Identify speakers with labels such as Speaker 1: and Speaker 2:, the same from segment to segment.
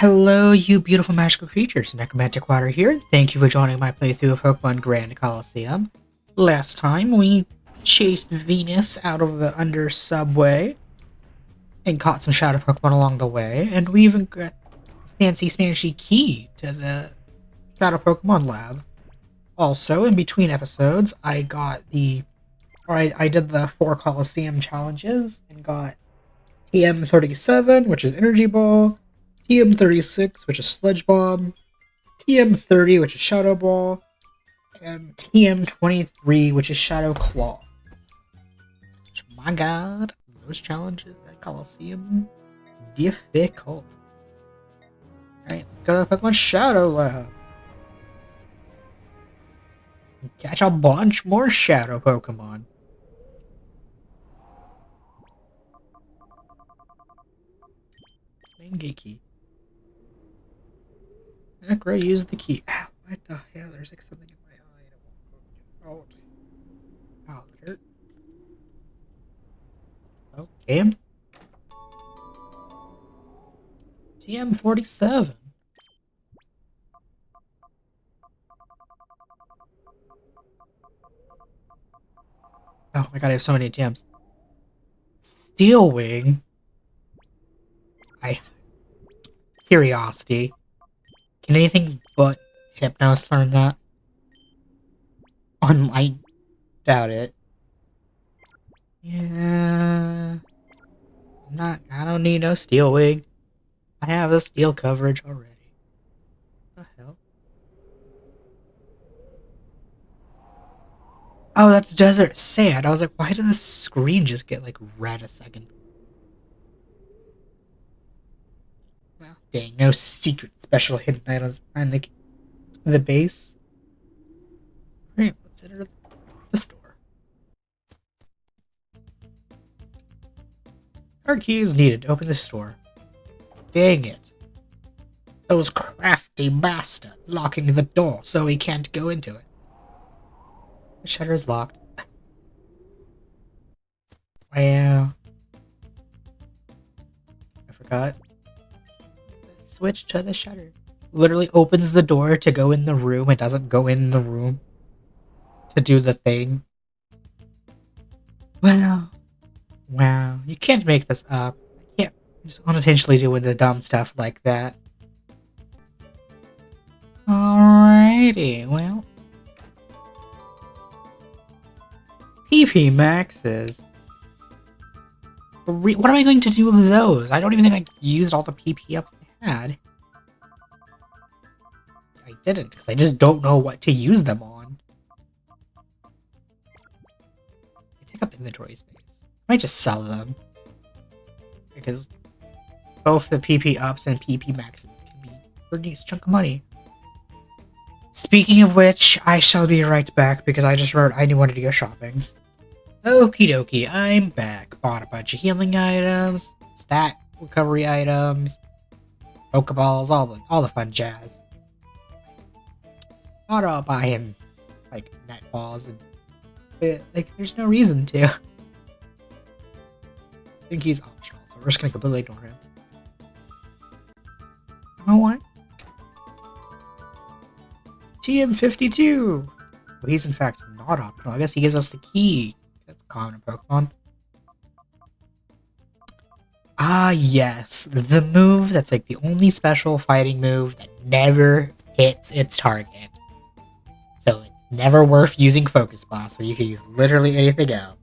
Speaker 1: Hello, you beautiful magical creatures. NecromanticWater here. Thank you for joining my playthrough of Pokemon Grand Colosseum. Last time, we chased Venus out of the under subway and caught some shadow Pokemon along the way, and we even got a fancy smashy key to the shadow Pokemon lab. Also, in between episodes, I did the 4 Colosseum challenges and got TM37, which is Energy Ball, TM36, which is Sludge Bomb, TM30, which is Shadow Ball, and TM23, which is Shadow Claw. My god, those challenges at Colosseum, difficult. Alright, let's go to the Pokemon Shadow Lab. Catch a bunch more Shadow Pokemon. Mangekey. Necro, use the key. Ow, what the hell? There's like something in my eye and it won't go out. Ow, that hurt. Okay. TM47. Oh my god, I have so many TMs. Steel Wing. Curiosity. Can anything but Hypnos learn that? I doubt it. Yeah. I don't need no Steel Wing. I have the steel coverage already. What the hell? Oh, that's desert sand. I was like, why did the screen just get like red a second? Well, dang, no secret special hidden items behind the base. Alright, let's enter the store. Card key is needed to open the store. Dang it. Those crafty bastards locking the door so we can't go into it. The shutter is locked. Wow. I forgot. Switch to the shutter. Literally opens the door to go in the room. It doesn't go in the room to do the thing. Wow. Wow. You can't make this up. I can't just unintentionally doing the dumb stuff like that. Alrighty, well. PP maxes. What am I going to do with those? I don't even think I used all the PP ups I had. I didn't, because I just don't know what to use them on. They take up inventory space. I might just sell them. Because both the PP ups and PP maxes can be a pretty nice chunk of money. Speaking of which, I shall be right back because I just remembered I wanted to go shopping. Okie dokie, I'm back. Bought a bunch of healing items, stat recovery items, Pokeballs, all the fun jazz. Not all buying like net balls and like there's no reason to. I think he's optional, so we're just gonna completely ignore him. Oh what? TM52! Well, he's in fact not optional. I guess he gives us the key. That's common in Pokemon. Ah, yes. The move that's like the only special fighting move that never hits its target. So it's never worth using Focus Blast, where you can use literally anything else.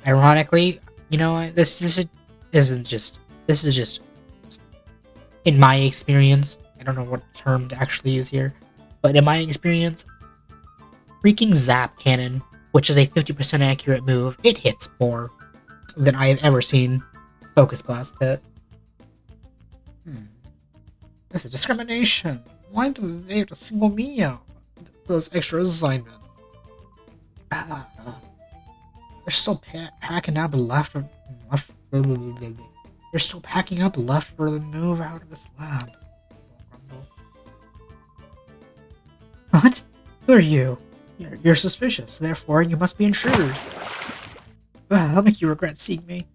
Speaker 1: Ironically, you know, this is just in my experience. I don't know what term to actually use here, but in my experience, freaking Zap Cannon, which is a 50% accurate move, it hits more than I have ever seen Focus Blast hit. This is discrimination. Why do they have to single me out? Those extra assignments. They're still packing up left. They're still packing up left for the move out of this lab. What? Who are you? You're suspicious, therefore you must be intruders. That'll make you regret seeing me.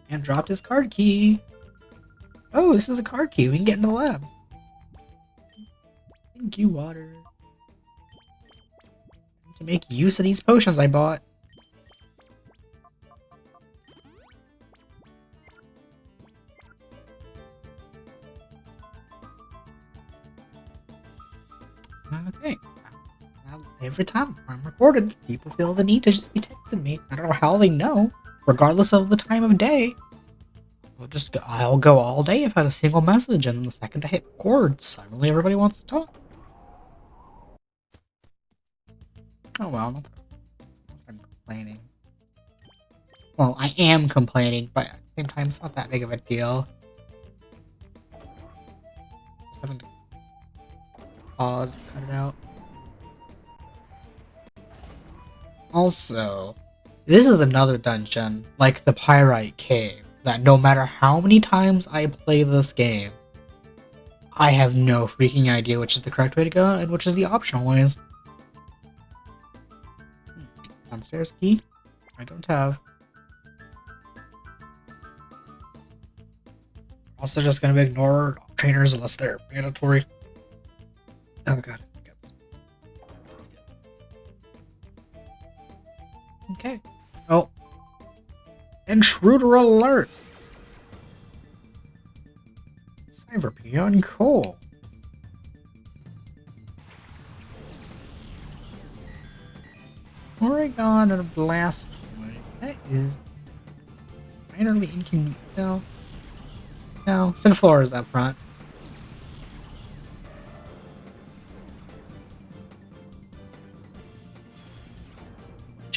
Speaker 1: And dropped his card key. Oh, this is a card key. We can get into the lab. Thank you, water. To make use of these potions I bought. Okay. Now, every time I'm recorded, people feel the need to just be texting me. I don't know how they know, regardless of the time of day. I'll go all day without a single message, and the second I hit record, suddenly everybody wants to talk. Oh well, not that I'm complaining. Well, I am complaining, but at the same time, it's not that big of a deal. Just having to pause, cut it out. Also, this is another dungeon, like the Pyrite Cave, that no matter how many times I play this game, I have no freaking idea which is the correct way to go and which is the optional ways. Downstairs key? I don't have. Also just gonna ignore trainers unless they're mandatory. Oh god. Okay. Oh. Intruder alert! Cyberpeon coal. Oregon and a blast. That is minorly inconvenient. No. No. Synflora is up front.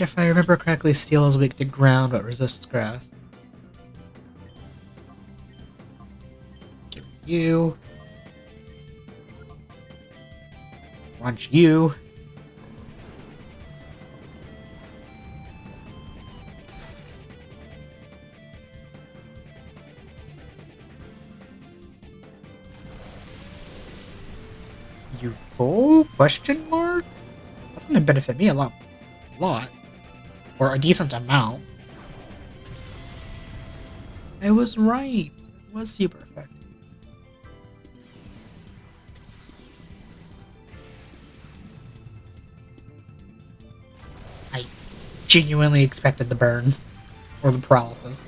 Speaker 1: If I remember correctly, steel is weak to ground but resists grass. Give you. Want you. You full? Question mark? That's gonna benefit me a lot. Or a decent amount. I was right. It was super effective. I genuinely expected the burn. Or the paralysis.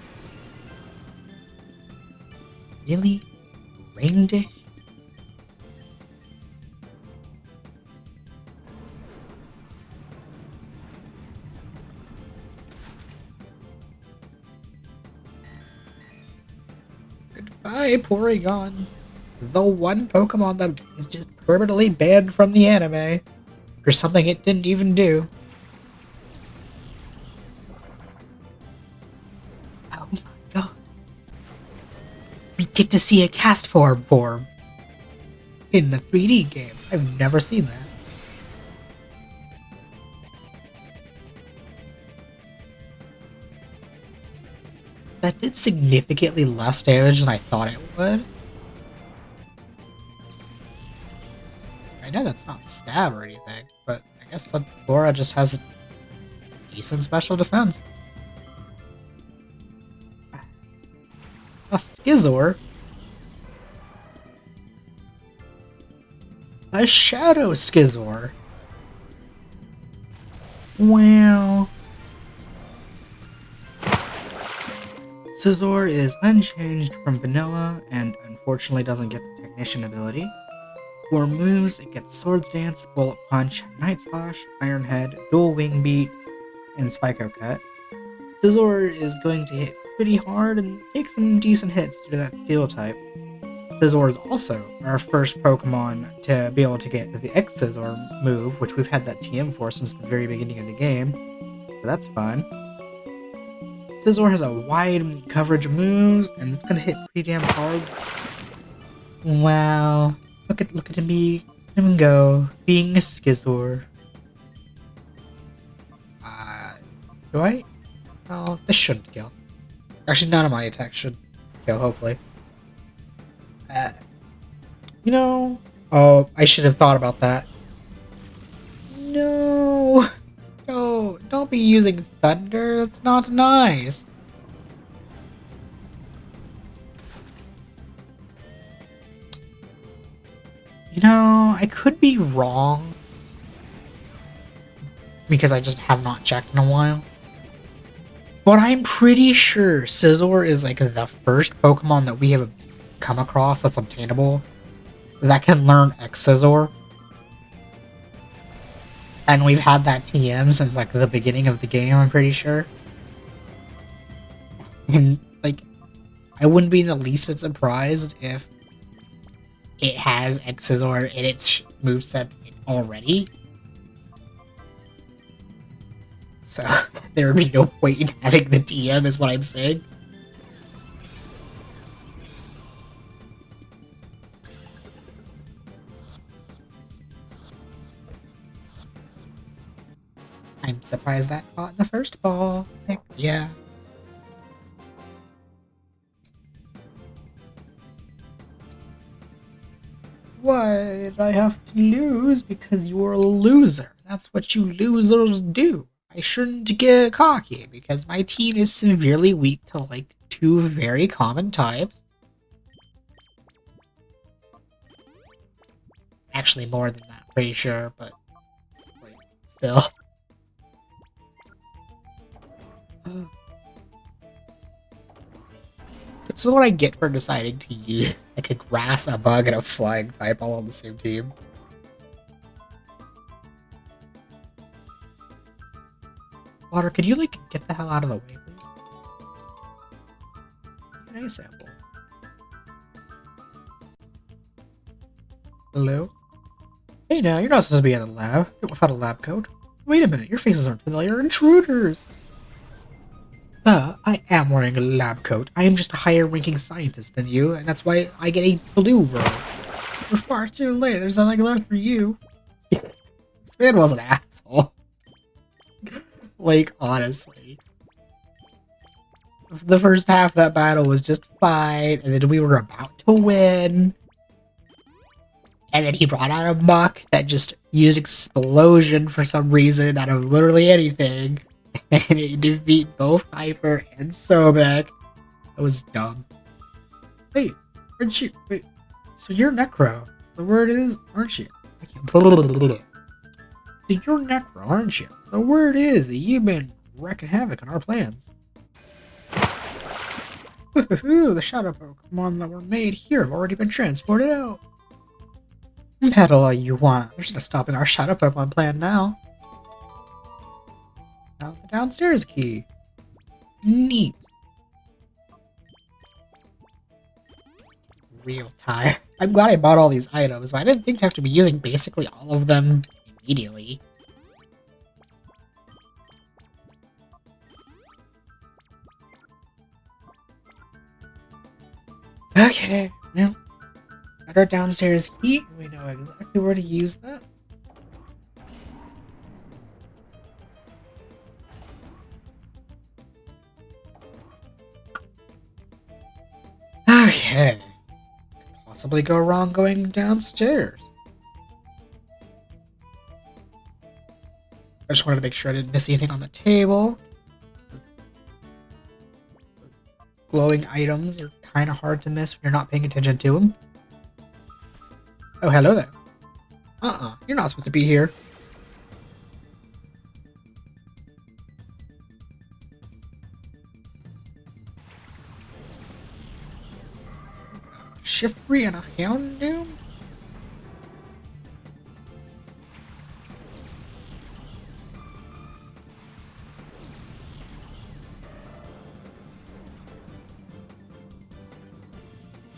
Speaker 1: Really? Rain dish? Goodbye, Porygon. The one Pokemon that is just permanently banned from the anime. For something it didn't even do. Oh my god. We get to see a cast form in the 3D games. I've never seen that. That did significantly less damage than I thought it would. I know that's not stab or anything, but I guess Laura just has a decent special defense. A Skizor? A Shadow Skizor? Wow. Scizor is unchanged from vanilla and unfortunately doesn't get the Technician ability. For moves, it gets Swords Dance, Bullet Punch, Night Slash, Iron Head, Dual Wing Beat, and Psycho Cut. Scizor is going to hit pretty hard and take some decent hits due to that Steel type. Scizor is also our first Pokemon to be able to get the X-Scizor move, which we've had that TM for since the very beginning of the game, so that's fun. Scizor has a wide coverage of moves, and it's gonna hit pretty damn hard. Wow. Look at him go, being a Scizor. Do I? Oh, this shouldn't kill. Actually, none of my attacks should kill, hopefully. You know... Oh, I should have thought about that. No! No, don't be using thunder, that's not nice. You know, I could be wrong. Because I just have not checked in a while. But I'm pretty sure Scizor is like the first Pokemon that we have come across that's obtainable that can learn X-Scizor. And we've had that TM since like the beginning of the game, I'm pretty sure. And like, I wouldn't be the least bit surprised if it has X-Scizor in its moveset already. So there would be no point in having the TM is what I'm saying. I'm surprised that caught in the first ball. Heck yeah. Why did I have to lose? Because you're a loser. That's what you losers do. I shouldn't get cocky because my team is severely weak to like 2 very common types. Actually more than that, pretty sure, but like, still. This is what I get for deciding to use like a grass, a bug, and a flying type all on the same team. Water, could you like get the hell out of the way, please? Nice sample. Hello? Hey now, you're not supposed to be in the lab. You're without a lab coat. Wait a minute, your faces aren't familiar. Intruders! I am wearing a lab coat. I am just a higher ranking scientist than you, and that's why I get a blue robe. You're far too late. There's nothing left for you. This man was an asshole. Like, honestly. The first half of that battle was just fine, and then we were about to win. And then he brought out a muck that just used explosion for some reason out of literally anything. And it defeat both Hyper and Sobek. That was dumb. Wait, aren't you? Wait, so you're Necro. The word is, aren't you? I can't. So you're Necro, aren't you? The word is that you've been wrecking havoc on our plans. The Shadow Pokemon that were made here have already been transported out. Metal all you want. There's no stopping our Shadow Pokemon plan now. Now the downstairs key. Neat. Real tired. I'm glad I bought all these items, but I didn't think to have to be using basically all of them immediately. Okay, well, at our downstairs key, we know exactly where to use that. Okay. Could possibly go wrong going downstairs. I just wanted to make sure I didn't miss anything on the table. Those glowing items are kind of hard to miss when you're not paying attention to them. Oh, hello there. You're not supposed to be here. Shiftry and a Houndoom?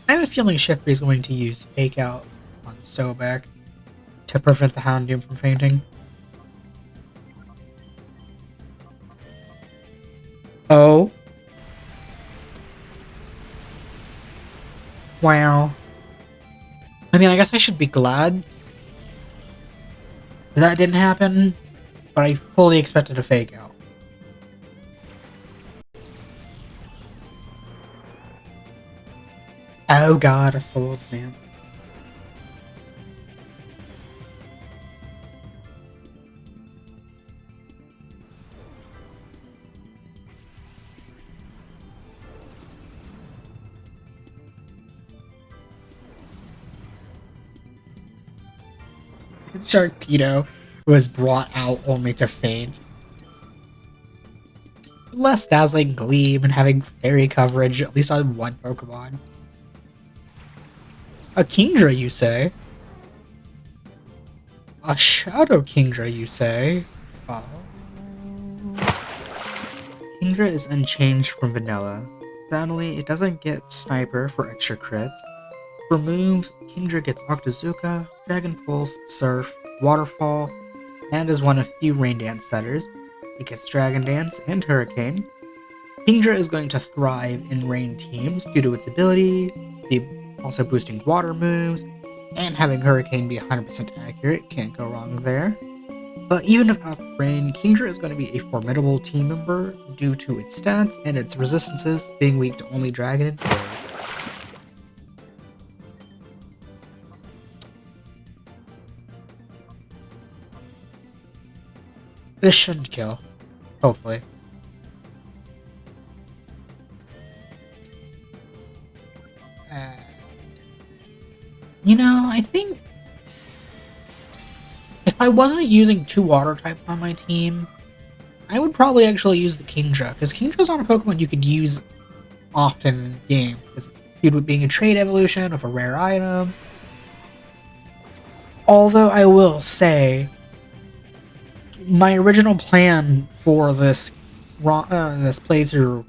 Speaker 1: I have a feeling Shiftry is going to use Fake Out on Sobek to prevent the Houndoom from fainting. Oh. Wow. I mean, I guess I should be glad that didn't happen, but I fully expected a Fake Out. Oh god, a Soul Dance. Sharpedo was brought out only to faint. Less dazzling gleam and having fairy coverage, at least on one Pokemon. A Kingdra, you say? A Shadow Kingdra, you say? Oh. Kingdra is unchanged from vanilla. Sadly, it doesn't get Sniper for extra crits. For moves, Kingdra gets Octazooka, Dragon Pulse, Surf, Waterfall, and is one of few Rain Dance setters. It gets Dragon Dance and Hurricane. Kingdra is going to thrive in Rain teams due to its ability, also boosting Water moves, and having Hurricane be 100% accurate. Can't go wrong there. But even without Rain, Kingdra is going to be a formidable team member due to its stats and its resistances being weak to only Dragon and Fairy. This shouldn't kill. Hopefully. You know, I think if I wasn't using 2 water types on my team, I would probably actually use the Kingdra, because Kingdra's not a Pokemon you could use often in games, because it being a trade evolution of a rare item. Although I will say, my original plan for this playthrough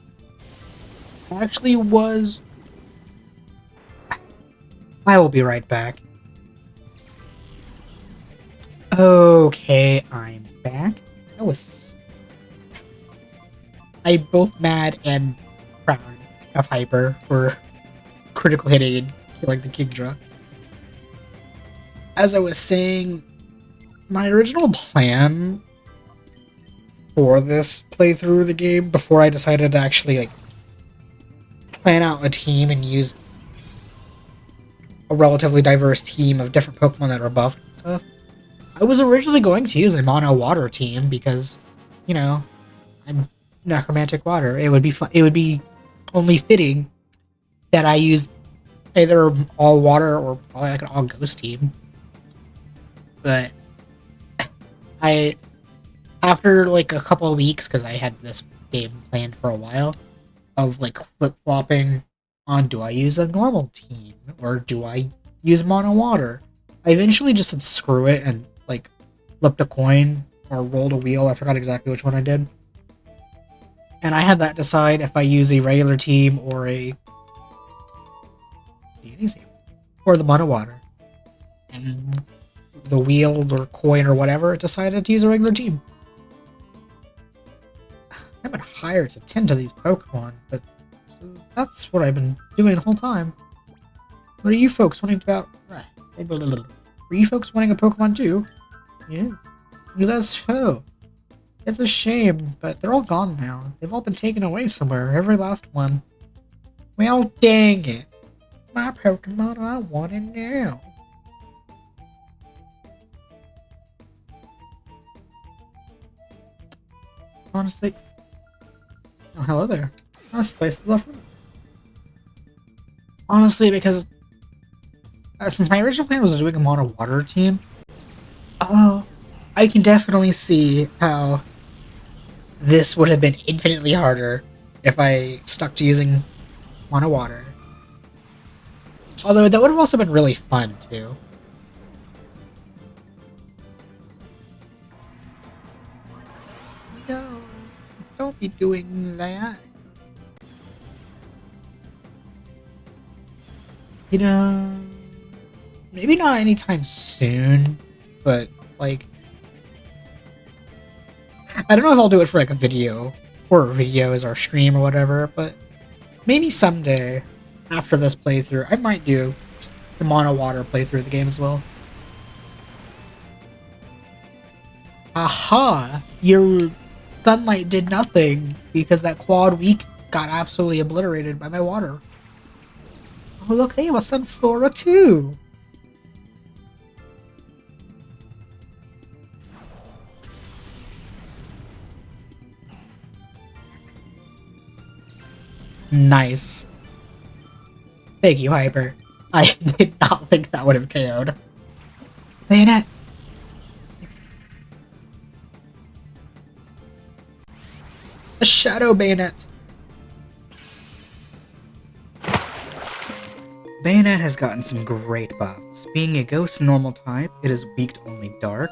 Speaker 1: actually was... I will be right back. Okay, I'm back. I'm both mad and proud of Hyper for critical hitting and killing the Kingdra. As I was saying, my original plan for this playthrough of the game, before I decided to actually plan out a team and use a relatively diverse team of different Pokemon that are buffed and stuff, I was originally going to use a mono water team because, you know, I'm NecromanticWater. It would be fun. It would be only fitting that I use either all water or probably an all ghost team. But after a couple of weeks, because I had this game planned for a while, of flip-flopping on, do I use a normal team or do I use mono water? I eventually just said screw it and flipped a coin or rolled a wheel. I forgot exactly which one I did. And I had that decide if I use a regular team or the mono water. And the wheel or coin or whatever, it decided to use a regular team. I've been hired to tend to these Pokemon, but that's what I've been doing the whole time. What are you folks wanting about? Were you folks wanting a Pokemon too? Yeah. That's so. It's a shame, but they're all gone now. They've all been taken away somewhere, every last one. Well, dang it. My Pokemon I want it now. Honestly... Oh, hello there. This place is lovely. Honestly, because since my original plan was doing a mono water team, I can definitely see how this would have been infinitely harder if I stuck to using mono water. Although that would have also been really fun too. No, don't be doing that. You know, maybe not anytime soon, but I don't know if I'll do it for a video, or videos or stream or whatever, but maybe someday after this playthrough, I might do the mono water playthrough of the game as well. Aha! Your sunlight did nothing because that quad weak got absolutely obliterated by my water. Oh look, they have a Sunflora too! Nice. Thank you, Hyper. I did not think that would have KO'd. Bayonet! Shadow Bayonet! Bayonet has gotten some great buffs. Being a ghost normal type, it is weak to only dark.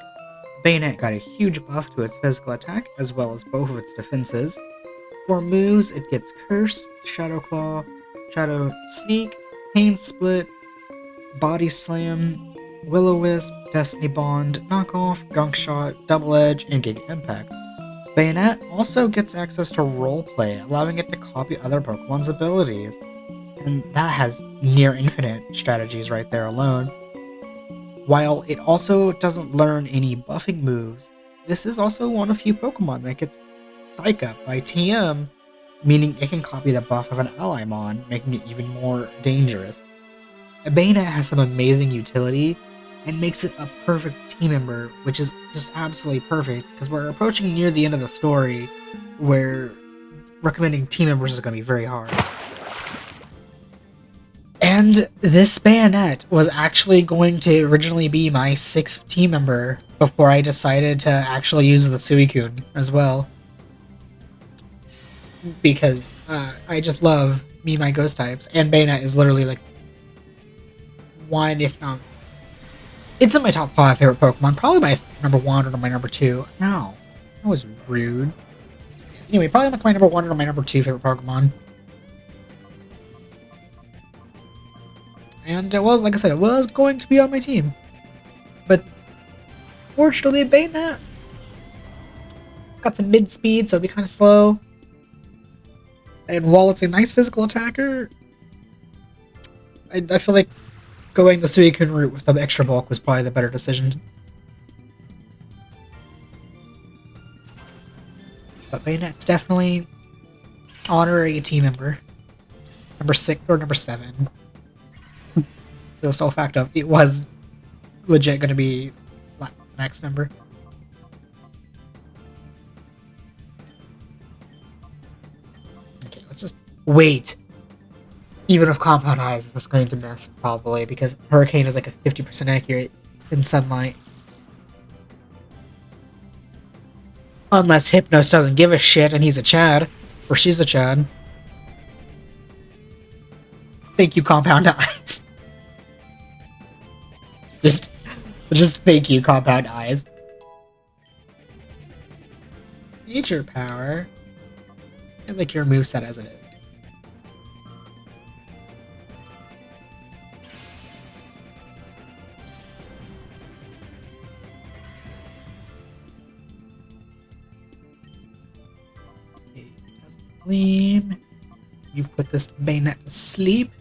Speaker 1: Bayonet got a huge buff to its physical attack, as well as both of its defenses. For moves, it gets Curse, Shadow Claw, Shadow Sneak, Pain Split, Body Slam, Will-O-Wisp, Destiny Bond, Knockoff, Gunk Shot, Double Edge, and Giga Impact. Bayonet also gets access to Roleplay, allowing it to copy other Pokemon's abilities. And that has near infinite strategies right there alone. While it also doesn't learn any buffing moves, this is also one of few Pokemon that gets Psych Up by TM, meaning it can copy the buff of an ally mon, making it even more dangerous. Bayonet has some amazing utility and makes it a perfect team member, which is just absolutely perfect because we're approaching near the end of the story where recommending team members is going to be very hard. And this Bayonet was actually going to originally be my 6th team member before I decided to actually use the Suicune as well. Because I just love my ghost types, and Bayonet is literally like one, if not... It's in my top 5 favorite Pokemon, probably my number 1 or my number 2. No, that was rude. Anyway, probably like my number 1 or my number 2 favorite Pokemon. And it was, like I said, it was going to be on my team. But fortunately, Bayonet got some mid-speed, so it'll be kind of slow. And while it's a nice physical attacker, I feel like going the Suicune route with the extra bulk was probably the better decision. But Bayonet's definitely honorary team member. Number 6 or number 7. The sole fact of it was legit going to be the next member. Okay, let's just wait. Even if Compound Eyes is going to miss, probably, because Hurricane is like a 50% accurate in sunlight. Unless Hypnos doesn't give a shit and he's a Chad. Or she's a Chad. Thank you, Compound Eyes. Just thank you, Compound Eyes. Nature Power. I like your moveset as it is. Gleam. You put this Bayonet to sleep.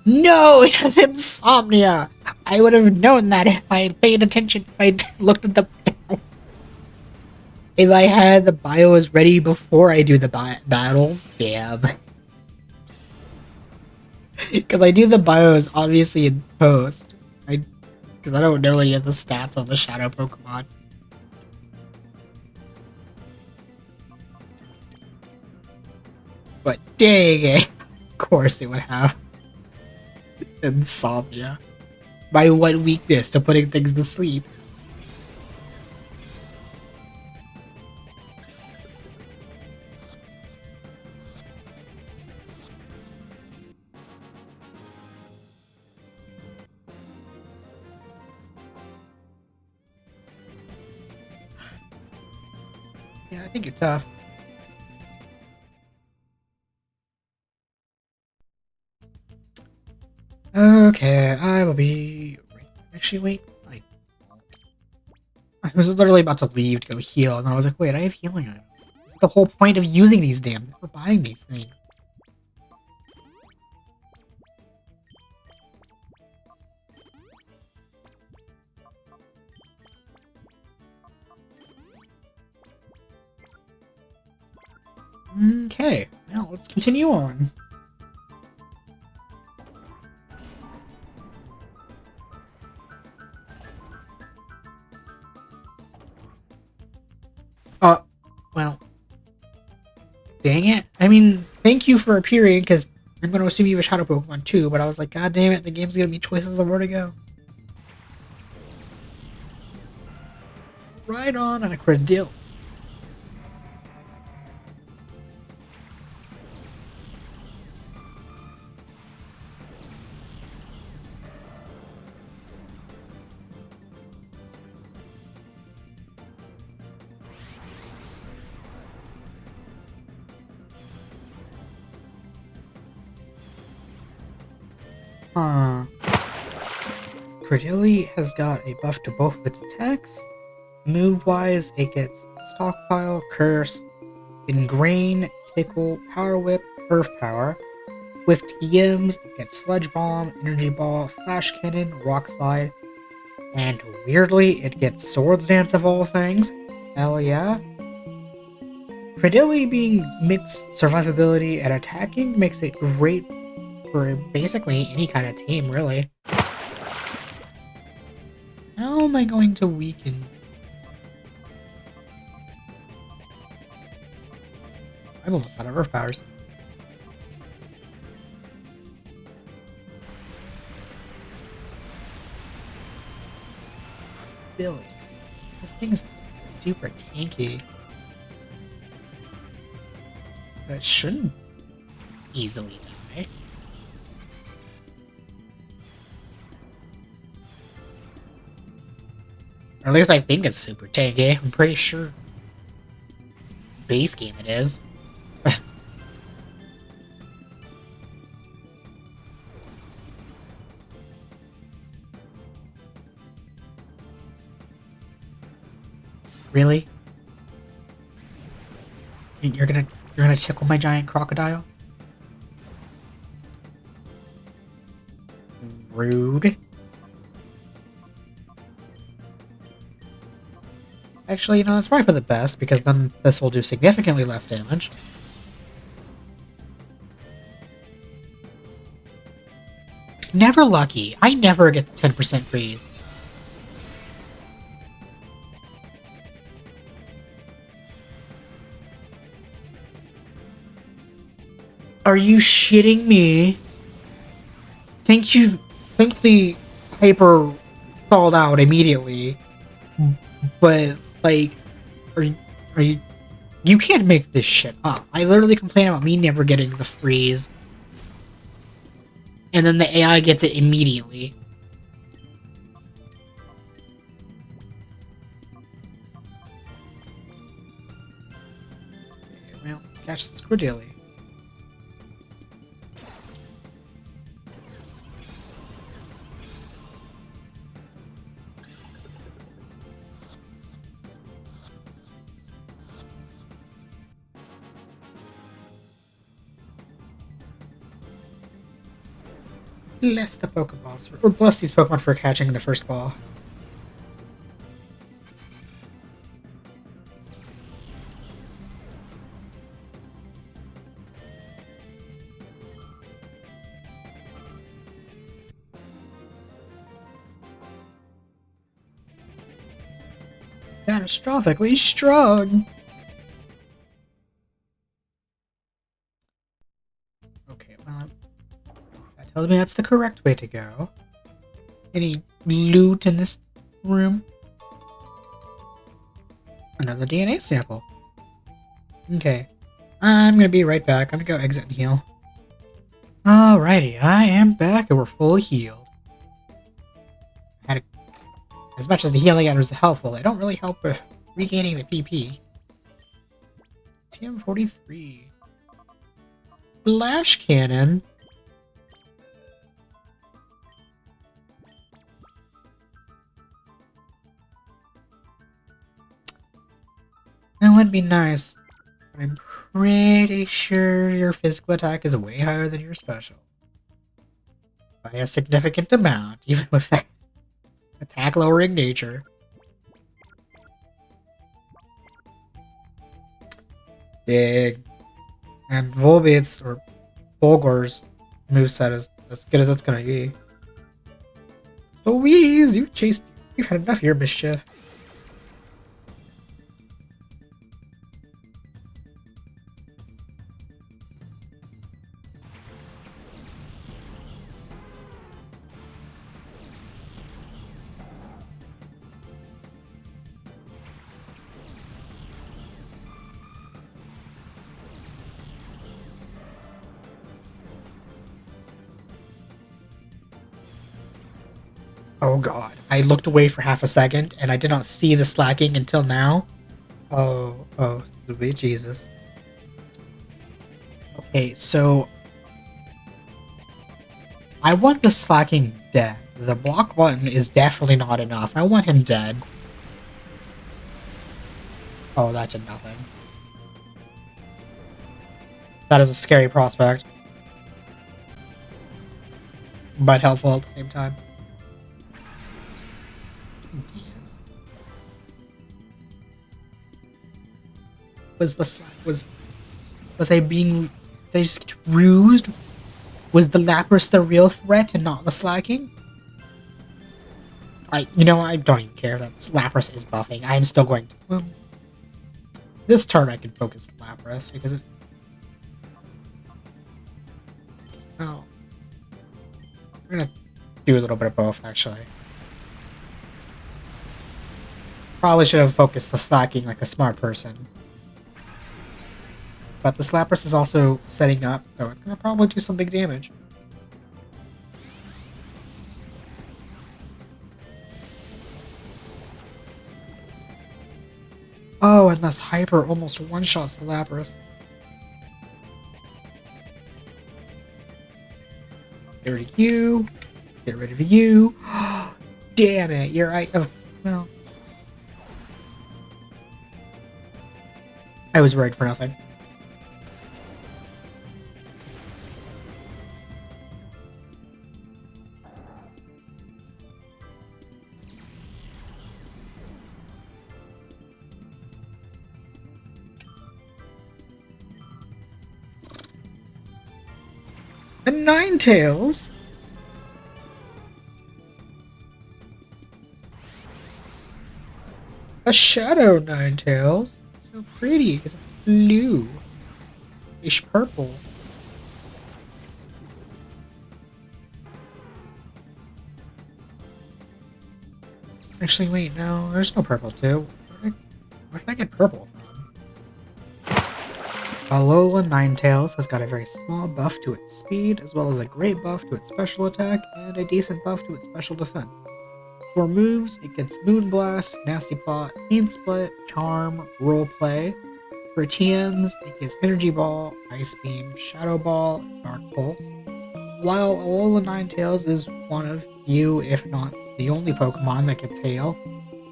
Speaker 1: No, it has insomnia! I would have known that if I paid attention, if I looked at the... If I had the bios ready before I do the battles. Damn. Because I do the bios, obviously, in post. Because I don't know any of the stats on the Shadow Pokemon. But dang it. Of course it would have. Insomnia. My one weakness to putting things to sleep. Yeah, I think you're tough. Okay, I will be... Actually, wait. I was literally about to leave to go heal, and I was like, wait, I have healing items. What's the whole point of using these damn... We're buying these things. Okay, now let's continue on. Well, dang it. I mean, thank you for appearing, because I'm going to assume you have a Shadow Pokemon too, but I was like, god damn it, the game's giving me choices of where to go. Right on a credill. Huh. Credilli has got a buff to both of its attacks. Move-wise, it gets Stockpile, Curse, Ingrain, Tickle, Power Whip, Earth Power. With TMs, it gets Sludge Bomb, Energy Ball, Flash Cannon, Rock Slide, and weirdly, it gets Swords Dance of all things. Hell yeah. Credilli being mixed survivability and attacking makes it great for basically any kind of team, really. How am I going to weaken? I'm almost out of Earth Powers. Billy. This thing's super tanky. That shouldn't easily die. Or at least I think it's super tanky. I'm pretty sure base game it is. Really? You're gonna tickle my giant crocodile? Rude. Actually, you know, it's probably for the best, because then this will do significantly less damage. Never lucky. I never get the 10% freeze. Are you shitting me? Think the hyper stalled out immediately. But, like, are you can't make this shit up. I literally complain about me never getting the freeze. And then the AI gets it immediately. Okay, well, let's catch this Cordelia. Bless the Pokeballs, or bless these Pokemon for catching the first ball. Catastrophically strong! Okay, well, that tells me that's the correct way to go. Any loot in this room? Another DNA sample. Okay. I'm gonna be right back. I'm gonna go exit and heal. Alrighty, I am back and we're fully healed. As much as the healing items are helpful, they don't really help with regaining the PP. TM43. Flash Cannon. That would be nice. I'm pretty sure your physical attack is way higher than your special. By a significant amount, even with that attack lowering nature. Dig. And Volbeat's, or Bulgor's moveset is as good as it's gonna be. Louise, you've had enough of your mischief. Oh god. I looked away for half a second and I did not see the slacking until now. Oh, sweet Jesus. Okay, so I want the slacking dead. The block button is definitely not enough. I want him dead. Oh, that did nothing. That is a scary prospect. But helpful at the same time. Yes. Was I being just rused? Was the Lapras the real threat and not the slacking? I don't even care that Lapras is buffing. I'm still going to. Well, this turn I can focus Lapras because it. Oh, I'm gonna do a little bit of both actually. Probably should have focused the slacking like a smart person. But the Lapras is also setting up, so it's gonna probably do some big damage. Oh, and this Hyper almost one-shots the Lapras. Get rid of you. Get rid of you. Damn it, you're right. Oh, well. I was worried for nothing. A Ninetales? A Shadow Ninetales? So pretty, because it's blue. Ish purple. Actually, wait, no, there's no purple too. Where did I get purple from? Alola Ninetales has got a very small buff to its speed, as well as a great buff to its special attack, and a decent buff to its special defense. For moves, it gets Moonblast, Nasty Plot, Bean Split, Charm, Roleplay. For TMs, it gets Energy Ball, Ice Beam, Shadow Ball, and Dark Pulse. While Alola Ninetales is one of few, if not the only Pokemon that gets Hail,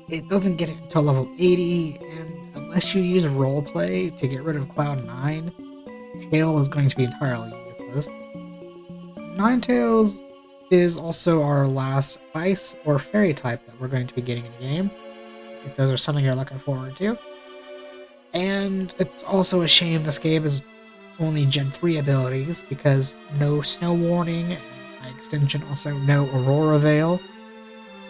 Speaker 1: it doesn't get it until level 80, and unless you use Roleplay to get rid of Cloud 9, Hail is going to be entirely useless. Ninetales is also our last Ice or Fairy type that we're going to be getting in the game, if those are something you're looking forward to. And it's also a shame this game is only Gen 3 abilities, because no Snow Warning, and by extension also no Aurora Veil.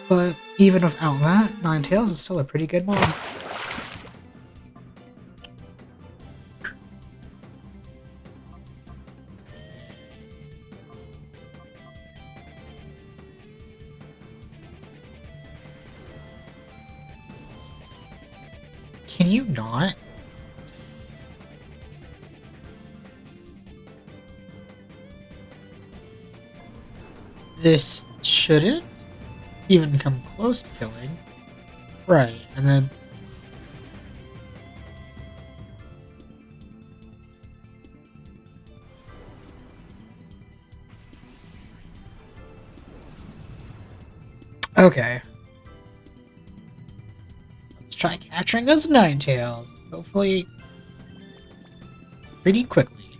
Speaker 1: But even without that, Ninetales is still a pretty good mob. Can you not? This shouldn't even come close to killing. Right, and then... Okay. Let's try capturing this Ninetales. Hopefully... pretty quickly.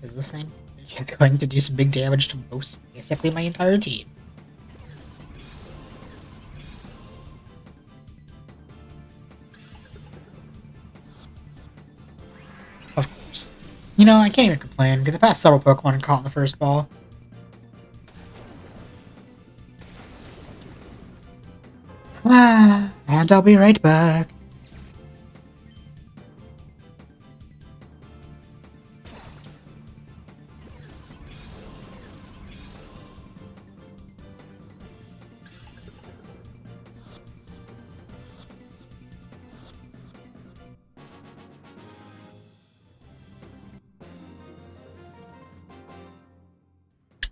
Speaker 1: Is this thing... It's going to do some big damage to basically my entire team. Of course. I can't even complain, because the past several Pokemon caught in the first ball. And I'll be right back.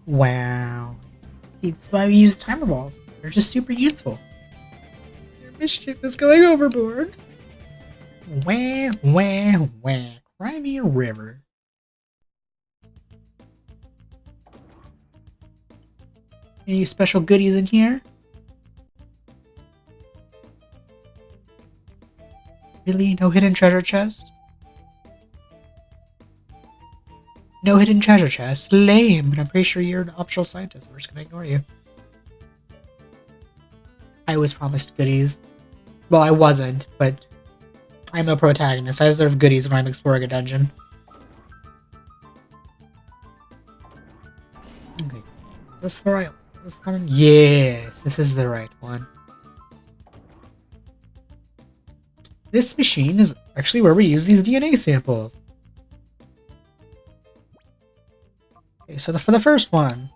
Speaker 1: Wow. See, that's why we use timer balls. They're just super useful. Your mischief is going overboard. Wah, wah, wah. Cry me a river. Any special goodies in here? Really? No hidden treasure chest? No hidden treasure chest? Lame, but I'm pretty sure you're an optional scientist. We're just gonna ignore you. I was promised goodies. Well, I wasn't, but I'm a protagonist. I deserve goodies when I'm exploring a dungeon. Okay. Is this the right one? Yes, this is the right one. This machine is actually where we use these DNA samples. Okay, so for the first one.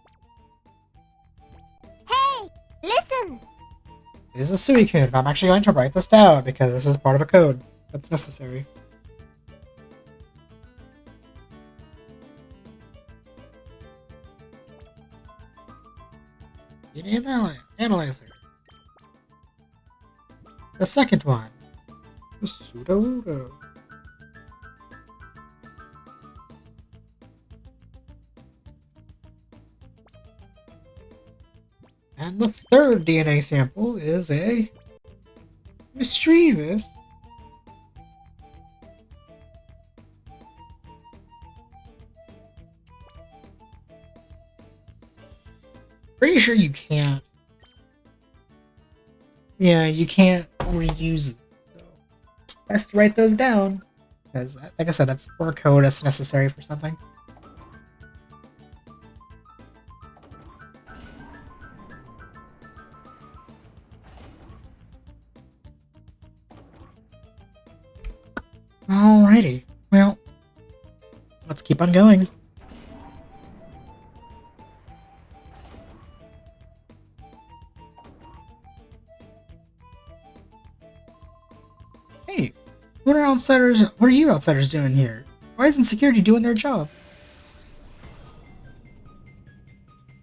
Speaker 2: Hey, listen!
Speaker 1: This is a Suicune. I'm actually going to write this down because this is part of a code that's necessary. DNA analyzer. The second one. The Pseudo-Udo. And the third DNA sample is a Mischievous. Pretty sure you can't. Yeah, you can't reuse it. So best to write those down. Because, like I said, that's for code that's necessary for something. Alrighty. Well, let's keep on going. Hey, what are you outsiders doing here? Why isn't security doing their job?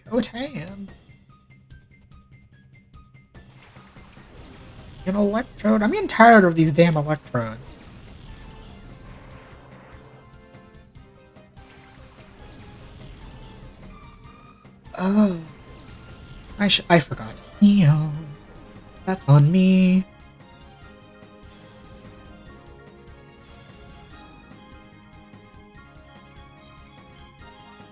Speaker 1: Go tan. An electrode? I'm getting tired of these damn electrodes. Oh. I forgot. Heal. That's on me.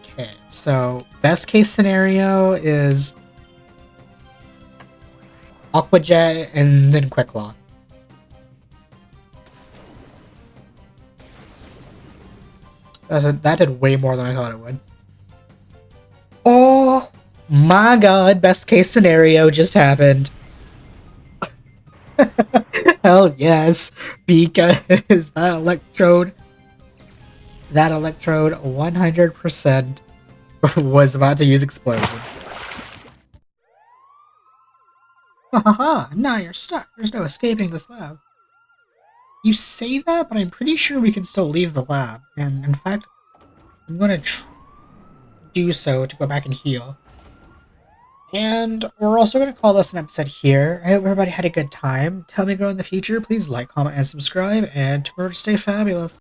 Speaker 1: Okay, so best case scenario is Aqua Jet and then Quick Claw. That did way more than I thought it would. Oh my god, best case scenario just happened. Hell yes, because that electrode 100% was about to use explosion. Haha, now you're stuck. There's no escaping this lab. You say that, but I'm pretty sure we can still leave the lab. And in fact, I'm gonna do so to go back and heal. And we're also going to call this an episode here. I hope everybody had a good time. Tell me to grow in the future. Please like, comment, and subscribe. And tomorrow to stay fabulous.